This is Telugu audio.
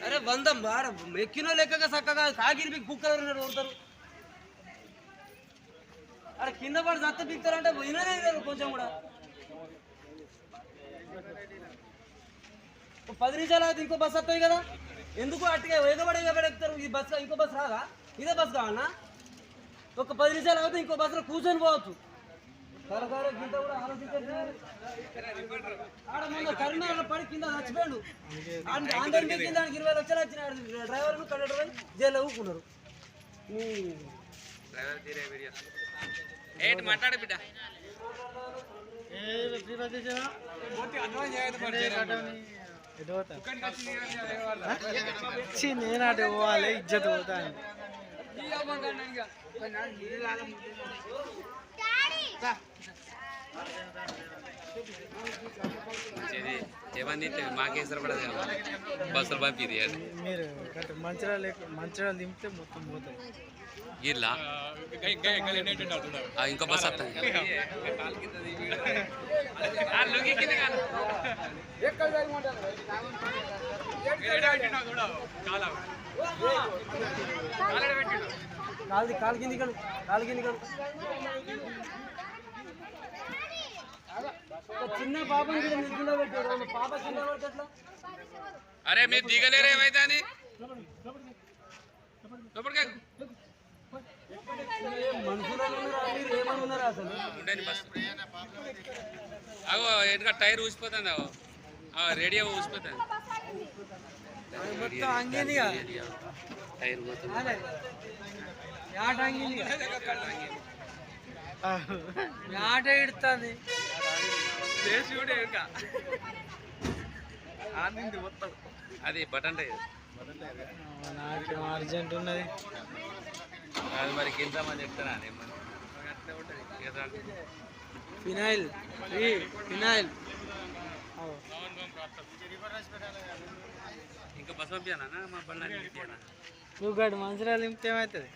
అరే బందం ఎక్కినో లెక్కగా చక్కగా కాగిరి కుక్కలు కొడతారు. అరే కింద పడి దత్త పిక్తారంటే విననే కొంచెం కూడా. 10 నిమిషాలు అయితే ఇంకో బస్సు వస్తాయి కదా, ఎందుకు అట్టుగా ఎగబడి ఎక్కుతారు? ఈ బస్సు ఇంకో బస్సు రాదా? ఇదే బస్సు కావాలన్నా? ఒక 10 నిమిషాలు అయితే ఇంకో బస్సులో కూర్చొని పోవచ్చు. తరకారు గింత కూడా ఆలోచించారు. ఆడ మొన్న కరీంనగర్ పడి కింద చచ్చిపోయాడు. అందరికి కింద 20 లక్షలు వచ్చినాడు. డ్రైవర్ను కండక్టర్ జైల్లో ఊకున్నారు. మాట్లాడే బిడ్డ నేనాటే పోవాలి, ఇజ్జత్ పోతాను. ఏమంది మాకేసరి పడదు కదా బస్సులు పంపిది. మీరు మంచిర్యాల దింపితే మొత్తం పోతాయి. ఇలా ఇంకో బస్ వస్తుంది. కాలు కింది చిన్న పాపని కూడా నిధుల్లో పెట్టాడు. పాప కింద పడితే అరే మీరు దిగలేరు ఏమైతే అని మనుషులు ఏమని ఉన్నారు అసలు. అగో ఎందుక టైర్ ఊసిపోతుంది, అగో రేడియో ఊసిపోతుంది. మొత్తం అంగేదిగా టైర్ పోతుంది. ఆట అంగింది, ఆట ఇడుతుంది. అది బటన్ టైర్. నాకేం అర్జెంట్ ఉన్నది. అది మరి కిందమని చెప్తానా ఫినాయిల్ ఫినాయిల్ ఇంకా బస్ పంపించానా మా బండి నువ్వు గడు మంచిర్యాల దింపితే ఏమవుతుంది?